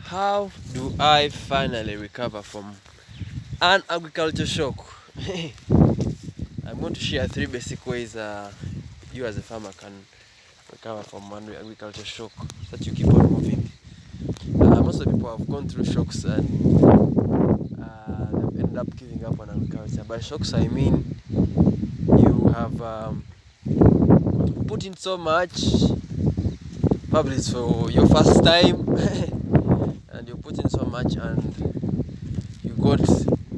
How do I finally recover from an agriculture shock? I'm going to share 3 basic ways you as a farmer can recover from an agriculture shock so that you keep on moving. Most of the people have gone through shocks and they've ended up giving up on agriculture. By shocks, I mean you have put in so much, probably it's for your first time, and you put in so much and you got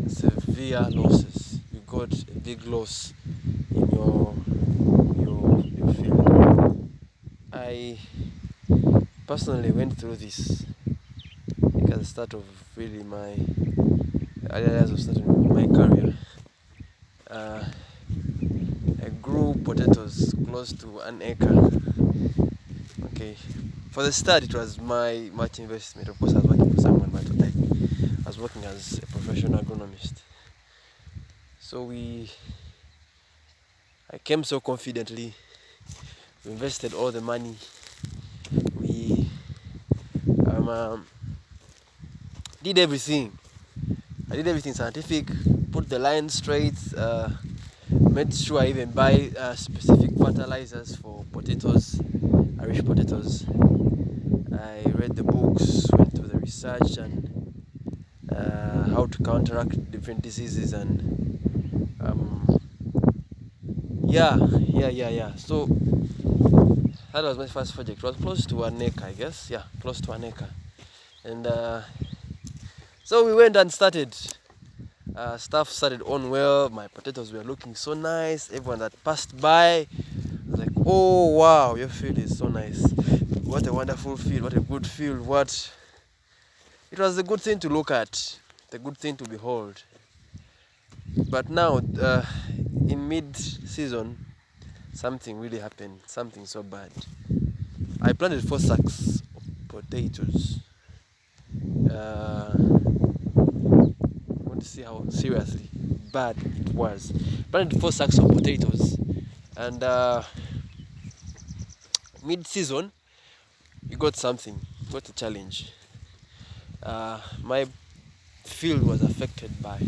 severe losses. You got a big loss in your field. I personally went through this at the start of really my early years of starting my career. I grew potatoes close to an acre. Okay, for the start it was my much investment. Of course, I was working for someone, but I was working as a professional agronomist. So I came so confidently. We invested all the money. We did everything. I did everything scientific. Put the line straight. Made sure I even buy specific fertilizers for potatoes, Irish potatoes. I read the books, went to the research and how to counteract different diseases and yeah. So that was my first project. It was close to an acre, I guess. Yeah, close to an acre. And so we went and started. Stuff started on well. My potatoes were looking so nice. Everyone that passed by was like, "Oh wow, your field is so nice. What a wonderful field. What a good field. What." It was a good thing to look at, the good thing to behold. But now, in mid-season, something really happened. Something so bad. I planted 4 sacks of potatoes. I want to see how seriously bad it was. Planted 4 sacks of potatoes, and mid-season, you got something. Got a challenge. My field was affected by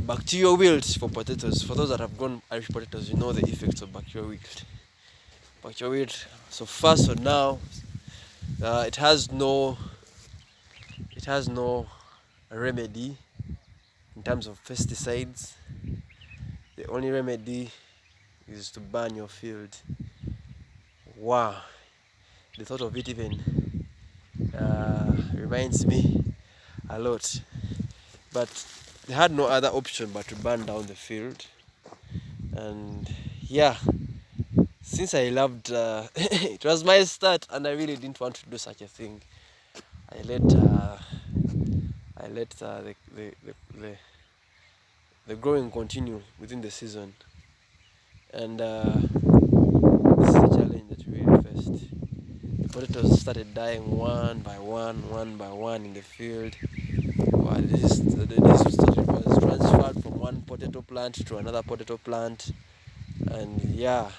bacterial wilt for potatoes. For those that have grown Irish potatoes, you know the effects of bacterial wilt. Bacterial wilt. So first, so now, it has no remedy in terms of pesticides. The only remedy is to burn your field. Wow, the thought of it even reminds me a lot. But they had no other option but to burn down the field. And yeah, since I loved it was my start and I really didn't want to do such a thing. I let the growing continue within the season, and this is a challenge that we really faced. The potatoes started dying one by one in the field. Well, the disease was transferred from one potato plant to another potato plant, and yeah,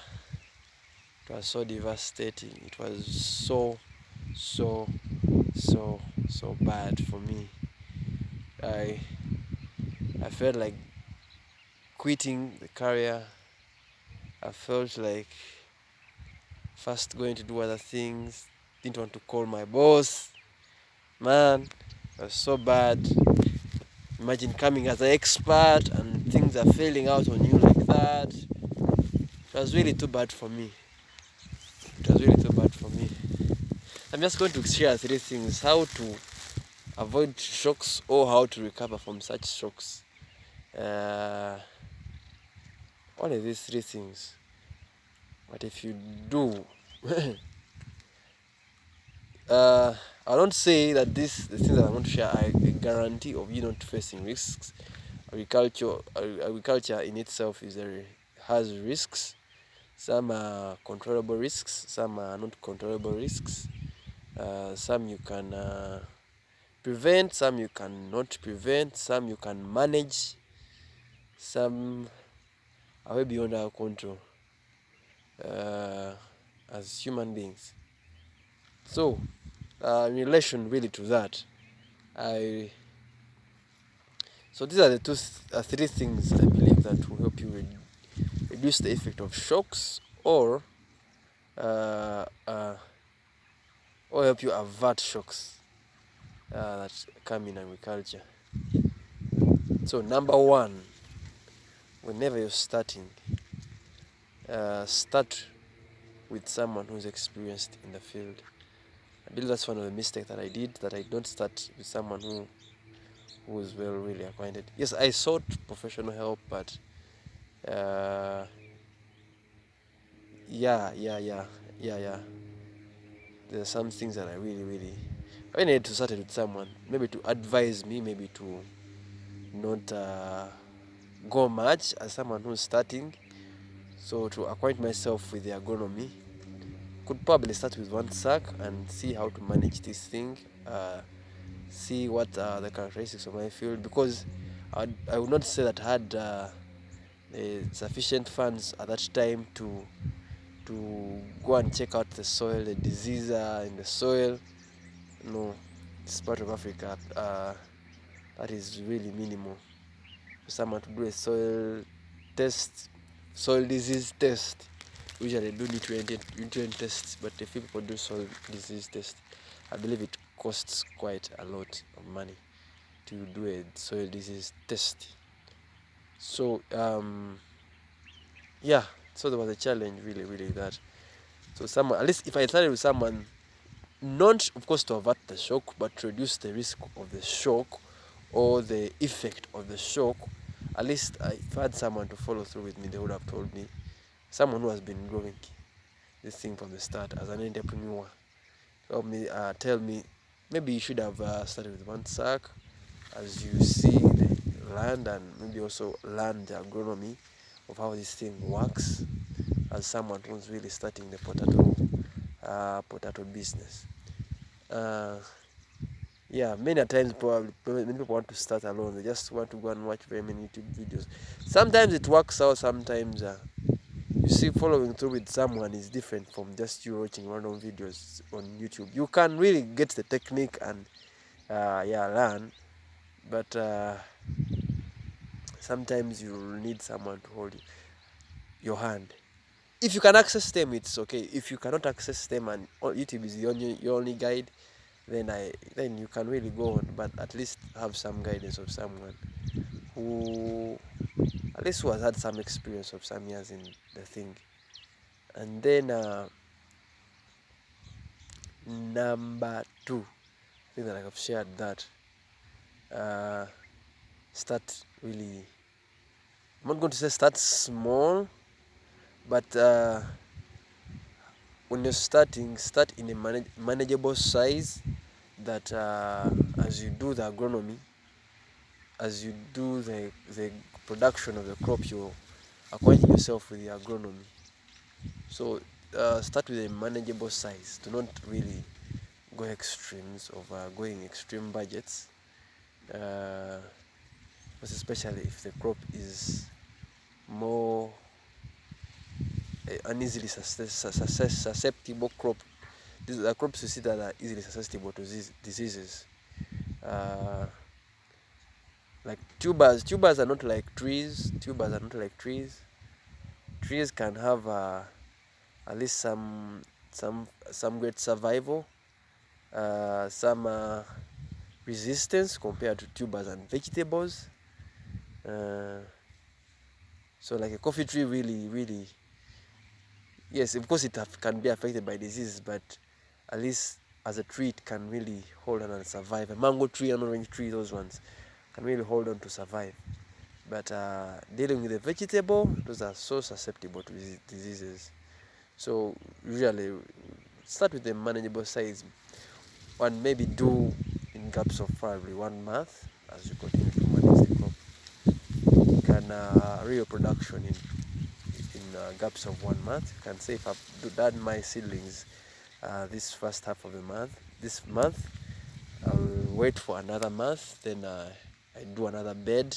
it was so devastating. It was so bad for me. I felt like quitting the career. I felt like first going to do other things. Didn't want to call my boss. Man, it was so bad. Imagine coming as an expert and things are failing out on you like that. It was really too bad for me. I'm just going to share 3 things: how to avoid shocks or how to recover from such shocks. Only these 3 things. But if you do, I don't say that the things that I'm going to share are a guarantee of you not facing risks. Agriculture in itself has risks. Some are controllable risks, some are not controllable risks. Some you can prevent, some you cannot prevent, some you can manage, some are way beyond our control as human beings. So, in relation really to that, so these are the three things I believe that will help you reduce the effect of shocks, uh, uh, or help you avert shocks that come in agriculture. So number one, whenever you're starting, start with someone who's experienced in the field. I believe that's one of the mistakes that I did, that I don't start with someone who is well really acquainted. Yes, I sought professional help, but uh, yeah, yeah, yeah, yeah, yeah. There are some things that I need to start it with someone, maybe to advise me, maybe to not go much as someone who's starting. So to acquaint myself with the agronomy, could probably start with one sack and see how to manage this thing, see what are the characteristics of my field, because I would not say that I had sufficient funds at that time to go and check out the soil, the disease in the soil. No, this part of Africa, that is really minimal. For someone to do a soil disease test, usually do nutrient tests, but if people do soil disease test, I believe it costs quite a lot of money to do a soil disease test. So yeah, so there was a challenge really that. So someone, at least if I started with someone, not of course to avert the shock, but to reduce the risk of the shock or the effect of the shock, at least if I had someone to follow through with me, they would have told me, someone who has been growing this thing from the start as an entrepreneur, help me, tell me, maybe you should have started with one sack as you see the land, and maybe also learn the agronomy of how this thing works as someone who's really starting the potato business. Yeah, many times probably many people want to start alone. They just want to go and watch very many YouTube videos. Sometimes it works out, sometimes you see, following through with someone is different from just you watching random videos on YouTube. You can really get the technique and learn, but sometimes you need someone to hold your hand. If you can access them, it's okay. If you cannot access them and YouTube is your only guide, then you can really go on, but at least have some guidance of someone who at least who has had some experience of some years in the thing. And then number two, I think that I have shared that start really, I'm not going to say start small, but when you're starting, start in a manageable size, that as you do the agronomy, as you do the production of the crop, you're acquainting yourself with the agronomy. So start with a manageable size. Do not really go extremes of going extreme budgets, especially if the crop is more an easily susceptible crop. These are crops you see that are easily susceptible to these diseases. Like tubers. Tubers are not like trees. Trees can have at least some great survival, some resistance compared to tubers and vegetables. So like a coffee tree really, yes, of course it can be affected by disease, but at least as a tree it can really hold on and survive. A mango tree, an orange tree, those ones can really hold on to survive. But dealing with a vegetable, those are so susceptible to diseases. So usually start with a manageable size, and maybe do in gaps of probably 1 month as you continue to manage the crop. You can real production in gaps of 1 month. You can say, if I've done my seedlings this first half of this month, I'll wait for another month, then I do another bed,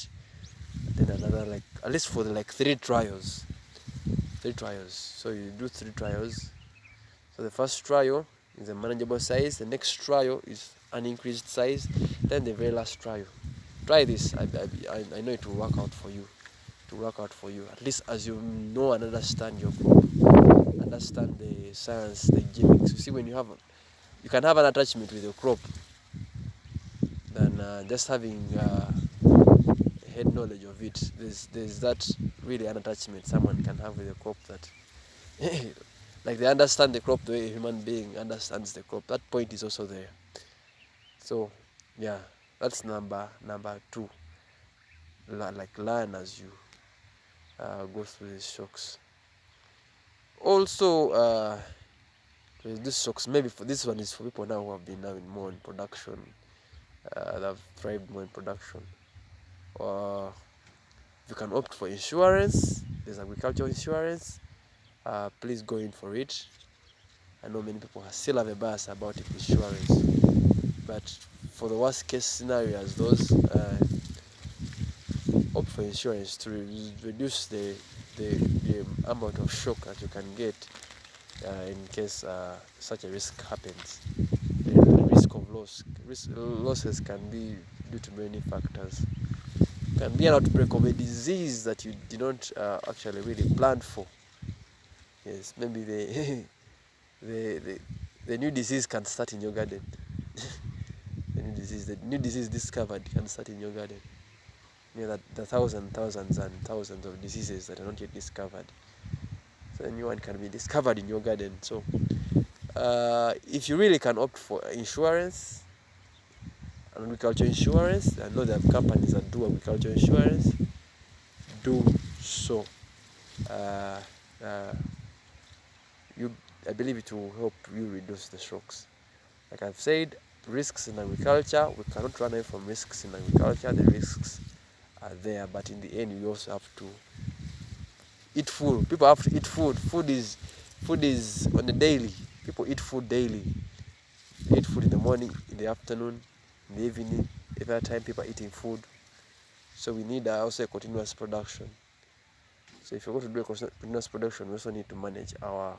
then another, like at least for like 3 trials. So you do 3 trials. So the first trial, is a manageable size. The next trial is an increased size. Then the very last trial. Try this. I know it will work out for you. To work out for you, at least as you know and understand your crop, understand the science, the gimmicks. You see, when you can have an attachment with your crop than just having head knowledge of it. There's that really an attachment someone can have with a crop that like they understand the crop the way a human being understands the crop. That point is also there. So yeah, that's number two. Like learn as you go through these shocks. Also these shocks, maybe for this one is for people now who have been now in more in production, that have thrived more in production. You can opt for insurance. There's agricultural insurance. Please go in for it. I know many people still have a bias about insurance, but for the worst case scenarios, those opt for insurance to reduce the amount of shock that you can get in case such a risk happens. The risk of losses can be due to many factors. Can be an outbreak of a disease that you did not actually really plan for. Yes, maybe the new disease can start in your garden. The new disease discovered can start in your garden. You know that the thousands and thousands of diseases that are not yet discovered. So a new one can be discovered in your garden. So if you really can opt for insurance, agriculture insurance, I know there are companies that do agriculture insurance, do so. I believe it will help you reduce the shocks. Like I've said, risks in agriculture, we cannot run away from risks in agriculture. The risks are there, but in the end, we also have to eat food. People have to eat food. Food is on the daily. People eat food daily. They eat food in the morning, in the afternoon, in the evening. Every time people are eating food. So we need also a continuous production. So if you're going to do a continuous production, we also need to manage our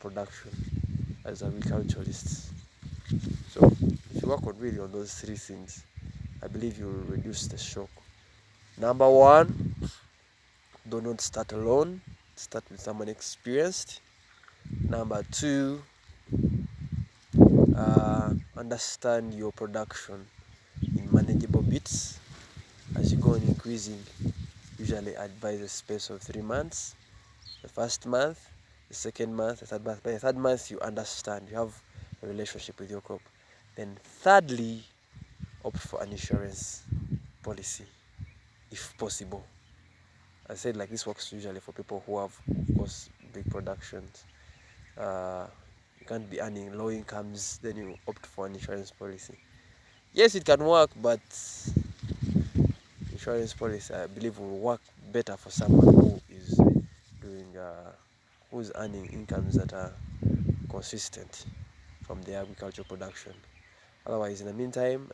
production as agriculturalists. So if you work really on those three things, I believe you will reduce the shock. Number one, do not start alone. Start with someone experienced. Number two, understand your production in manageable bits. As you go on increasing, usually advise a space of 3 months. The first month, the second month, the third month. By the third month, you understand, you have a relationship with your crop. Then thirdly, opt for an insurance policy, if possible. I said, like, this works usually for people who have, of course, big productions. You can't be earning low incomes, then you opt for an insurance policy. Yes, it can work, but insurance policy, I believe, will work better for someone who is doing, who's earning incomes that are consistent from their agricultural production. Otherwise, in the meantime,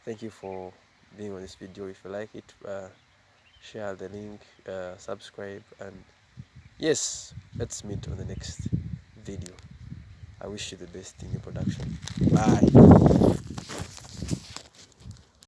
thank you for being on this video. If you like it, share the link, subscribe, and yes, let's meet on the next video. I wish you the best in your production. Bye.